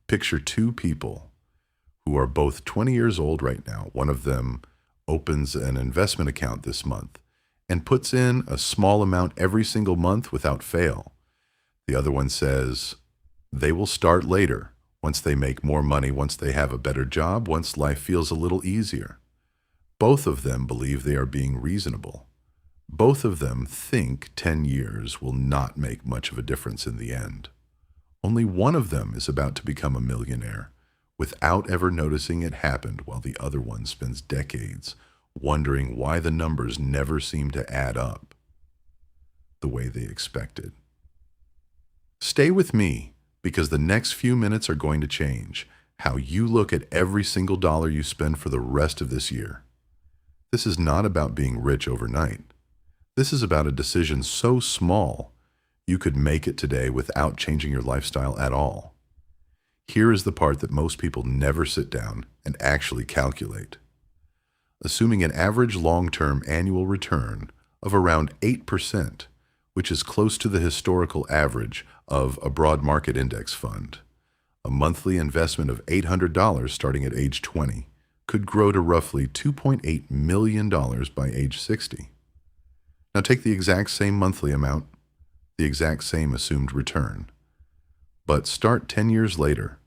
Picture two people who are both 20 years old right now. One of them opens an investment account this month and puts in a small amount every single month without fail. The other one says they will start later, once they make more money, once they have a better job, once life feels a little easier. Both of them believe they are being reasonable. Both of them think 10 years will not make much of a difference in the end. Only one of them is about to become a millionaire without ever noticing it happened, while the other one spends decades wondering why the numbers never seem to add up the way they expected. Stay with me, because the next few minutes are going to change how you look at every single dollar you spend for the rest of this year. This is not about being rich overnight. This is about a decision so small you could make it today without changing your lifestyle at all. Here is the part that most people never sit down and actually calculate. Assuming an average long-term annual return of around 8%, which is close to the historical average of a broad market index fund, a monthly investment of $800 starting at age 20 could grow to roughly $2.8 million by age 60. Now take the exact same monthly amount, the exact same assumed return, but start 10 years later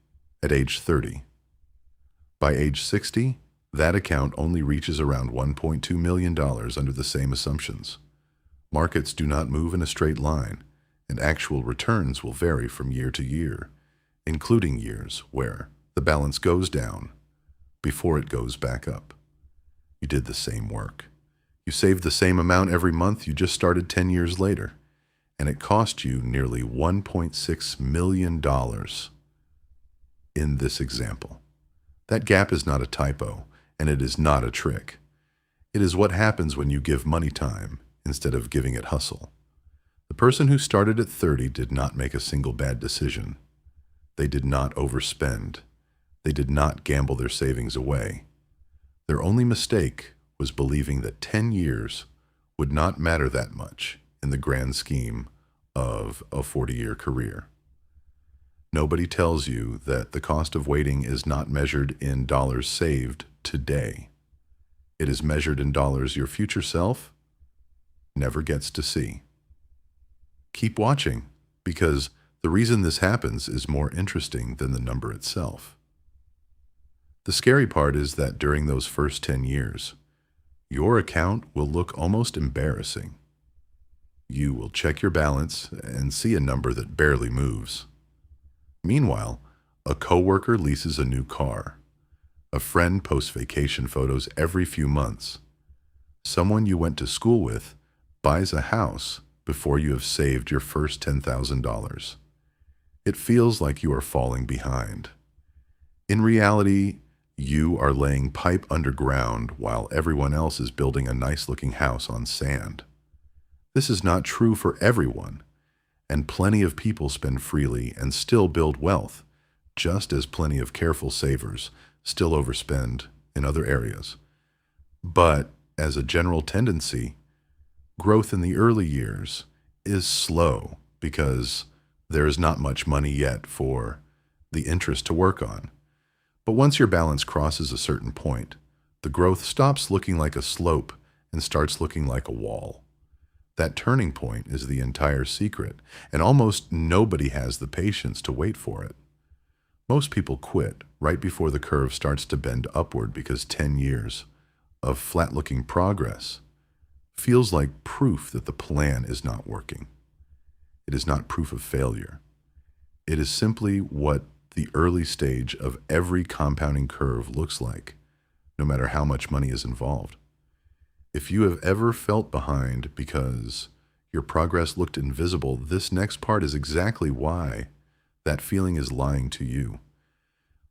at age 30. By age 60, that account only reaches around $1.2 million under the same assumptions. Markets do not move in a straight line, and actual returns will vary from year to year, including years where the balance goes down before it goes back up. You did the same work. You saved the same amount every month, you just started 10 years later, and it cost you nearly $1.6 million in this example. That gap is not a typo, and it is not a trick. It is what happens when you give money time instead of giving it hustle. The person who started at 30 did not make a single bad decision. They did not overspend. They did not gamble their savings away. Their only mistake was believing that 10 years would not matter that much in the grand scheme of a 40-year career. Nobody tells you that the cost of waiting is not measured in dollars saved today. It is measured in dollars your future self never gets to see. Keep watching, because the reason this happens is more interesting than the number itself. The scary part is that during those first 10 years, your account will look almost embarrassing. You will check your balance and see a number that barely moves. Meanwhile, a coworker leases a new car. A friend posts vacation photos every few months. Someone you went to school with buys a house before you have saved your first $10,000. It feels like you are falling behind. In reality, you are laying pipe underground while everyone else is building a nice-looking house on sand. This is not true for everyone, and plenty of people spend freely and still build wealth, just as plenty of careful savers still overspend in other areas. But as a general tendency, growth in the early years is slow because there is not much money yet for the interest to work on. But once your balance crosses a certain point, the growth stops looking like a slope and starts looking like a wall. That turning point is the entire secret, and almost nobody has the patience to wait for it. Most people quit right before the curve starts to bend upward because 10 years of flat-looking progress feels like proof that the plan is not working. It is not proof of failure. It is simply what the early stage of every compounding curve looks like, no matter how much money is involved. If you have ever felt behind because your progress looked invisible, this next part is exactly why that feeling is lying to you.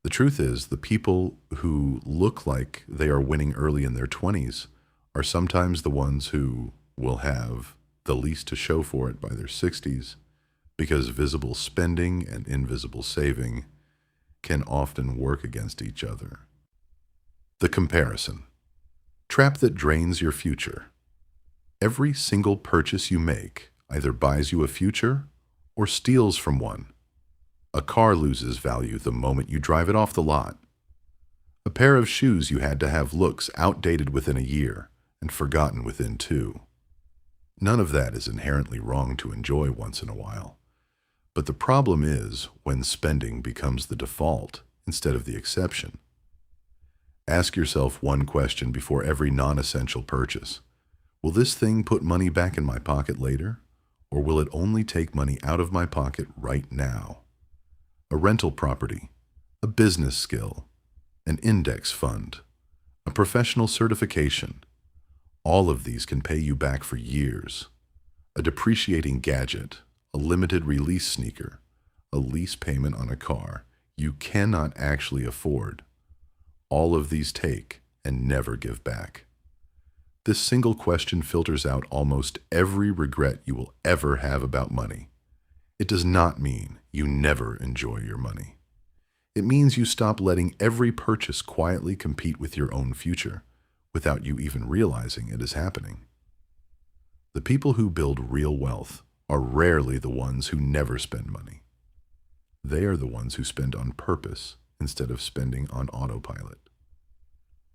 The truth is, the people who look like they are winning early in their 20s are sometimes the ones who will have the least to show for it by their 60s, because visible spending and invisible saving can often work against each other. The comparison. Trap that drains your future. Every single purchase you make either buys you a future or steals from one. A car loses value the moment you drive it off the lot. A pair of shoes you had to have looks outdated within a year and forgotten within 2. None of that is inherently wrong to enjoy once in a while. But the problem is when spending becomes the default instead of the exception. Ask yourself one question before every non-essential purchase. Will this thing put money back in my pocket later, or will it only take money out of my pocket right now? A rental property, a business skill, an index fund, a professional certification. All of these can pay you back for years. A depreciating gadget, a limited release sneaker, a lease payment on a car you cannot actually afford. All of these take and never give back. This single question filters out almost every regret you will ever have about money. It does not mean you never enjoy your money. It means you stop letting every purchase quietly compete with your own future without you even realizing it is happening. The people who build real wealth are rarely the ones who never spend money. They are the ones who spend on purpose instead of spending on autopilot.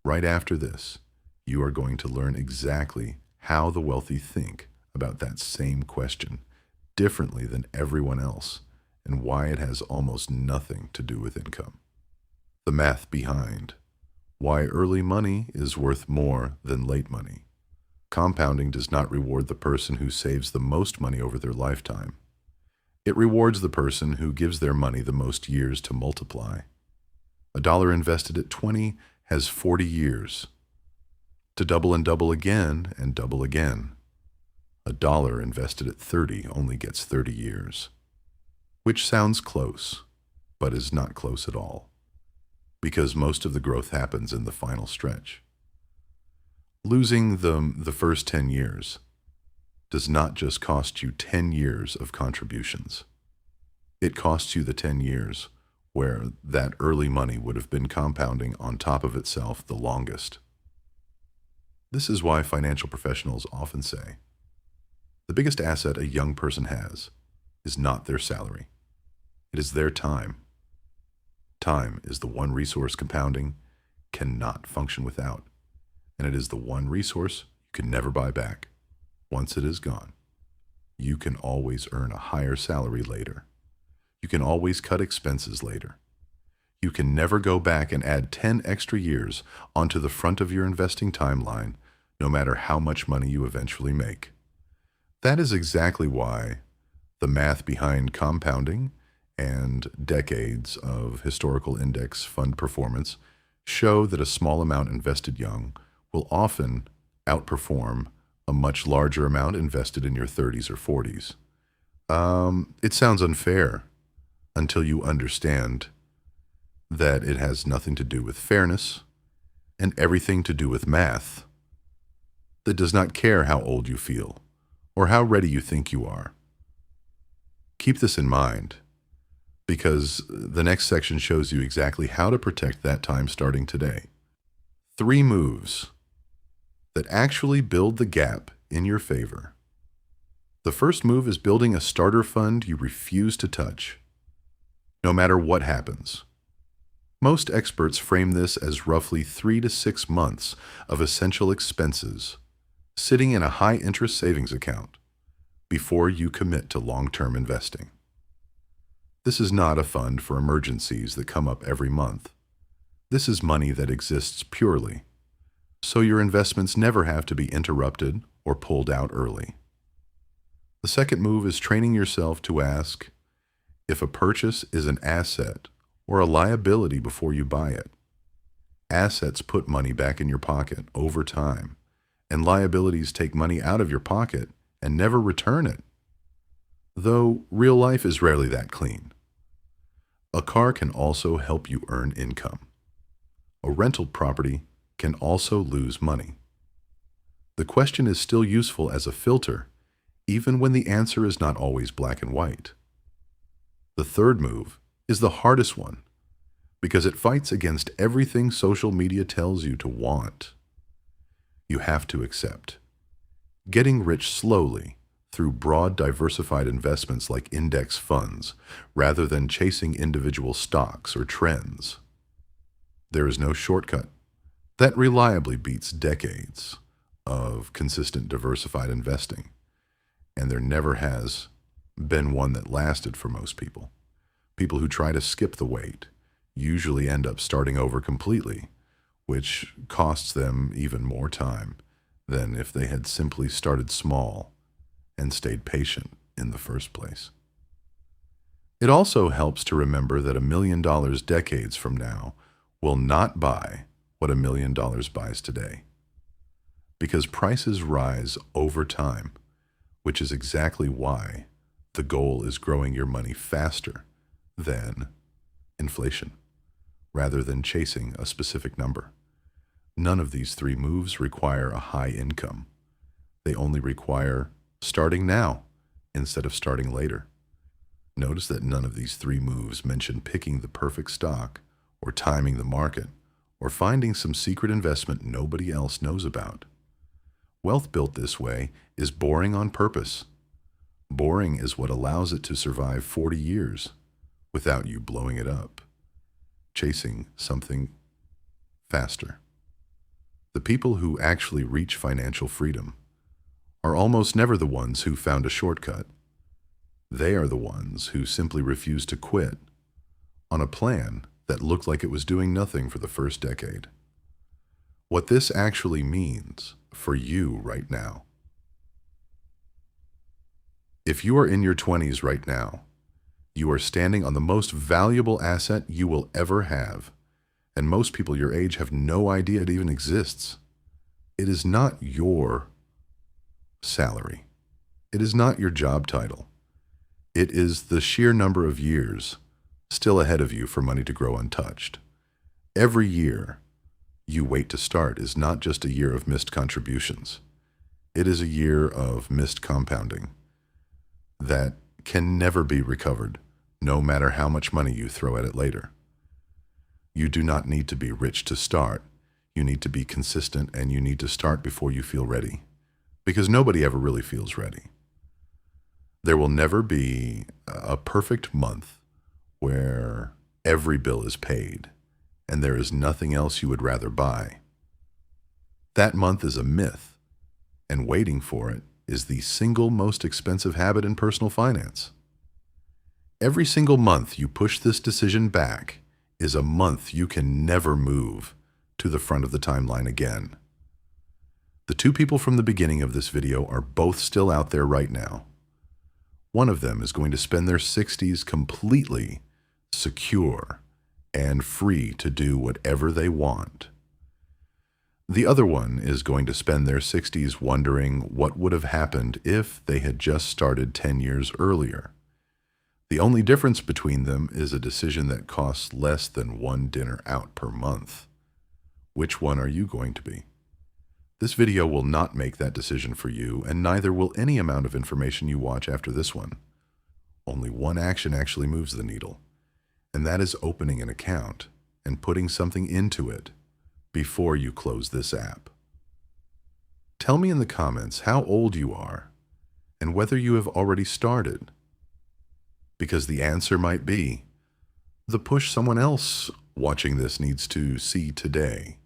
Right after this, you are going to learn exactly how the wealthy think about that same question differently than everyone else and why it has almost nothing to do with income. The math behind why early money is worth more than late money. Compounding does not reward the person who saves the most money over their lifetime. It rewards the person who gives their money the most years to multiply. A dollar invested at 20 has 40 years to double and double again and double again. A dollar invested at 30 only gets 30 years, which sounds close, but is not close at all, because most of the growth happens in the final stretch. Losing the first 10 years does not just cost you 10 years of contributions. It costs you the 10 years where that early money would have been compounding on top of itself the longest. This is why financial professionals often say, the biggest asset a young person has is not their salary. It is their time. Time is the one resource compounding cannot function without, and it is the one resource you can never buy back. Once it is gone, you can always earn a higher salary later. You can always cut expenses later. You can never go back and add 10 extra years onto the front of your investing timeline, no matter how much money you eventually make. That is exactly why the math behind compounding and decades of historical index fund performance show that a small amount invested young will often outperform a much larger amount invested in your 30s or 40s. It sounds unfair until you understand that it has nothing to do with fairness and everything to do with math that does not care how old you feel or how ready you think you are. Keep this in mind, because the next section shows you exactly how to protect that time starting today. 3 moves that actually build the gap in your favor. The first move is building a starter fund you refuse to touch, no matter what happens. Most experts frame this as roughly 3 to 6 months of essential expenses sitting in a high-interest savings account before you commit to long-term investing. This is not a fund for emergencies that come up every month. This is money that exists purely, so your investments never have to be interrupted or pulled out early. The second move is training yourself to ask if a purchase is an asset or a liability before you buy it. Assets put money back in your pocket over time, and liabilities take money out of your pocket and never return it. Though real life is rarely that clean. A car can also help you earn income. A rental property can also lose money. The question is still useful as a filter, even when the answer is not always black and white. The third move is the hardest one, because it fights against everything social media tells you to want. You have to accept. Getting rich slowly, through broad diversified investments like index funds, rather than chasing individual stocks or trends. There is no shortcut that reliably beats decades of consistent diversified investing, and there never has been one that lasted for most people. People who try to skip the wait usually end up starting over completely, which costs them even more time than if they had simply started small and stayed patient in the first place. It also helps to remember that $1 million decades from now will not buy what $1 million buys today, because prices rise over time, which is exactly why the goal is growing your money faster than inflation, rather than chasing a specific number. None of these three moves require a high income. They only require starting now instead of starting later. Notice that none of these three moves mention picking the perfect stock or timing the market or finding some secret investment nobody else knows about. Wealth built this way is boring on purpose. Boring is what allows it to survive 40 years without you blowing it up, chasing something faster. The people who actually reach financial freedom are almost never the ones who found a shortcut. They are the ones who simply refuse to quit on a plan that looked like it was doing nothing for the first decade. What this actually means for you right now. If you are in your 20s right now, you are standing on the most valuable asset you will ever have, and most people your age have no idea it even exists. It is not your salary. It is not your job title. It is the sheer number of years still ahead of you for money to grow untouched. Every year you wait to start is not just a year of missed contributions. It is a year of missed compounding that can never be recovered, no matter how much money you throw at it later. You do not need to be rich to start. You need to be consistent, and you need to start before you feel ready, because nobody ever really feels ready. There will never be a perfect month where every bill is paid and there is nothing else you would rather buy. That month is a myth, and waiting for it is the single most expensive habit in personal finance. Every single month you push this decision back is a month you can never move to the front of the timeline again. The two people from the beginning of this video are both still out there right now. One of them is going to spend their 60s completely secure and free to do whatever they want. The other one is going to spend their 60s wondering what would have happened if they had just started 10 years earlier. The only difference between them is a decision that costs less than one dinner out per month. Which one are you going to be? This video will not make that decision for you, and neither will any amount of information you watch after this one. Only one action actually moves the needle, and that is opening an account and putting something into it before you close this app. Tell me in the comments how old you are and whether you have already started, because the answer might be the push someone else watching this needs to see today.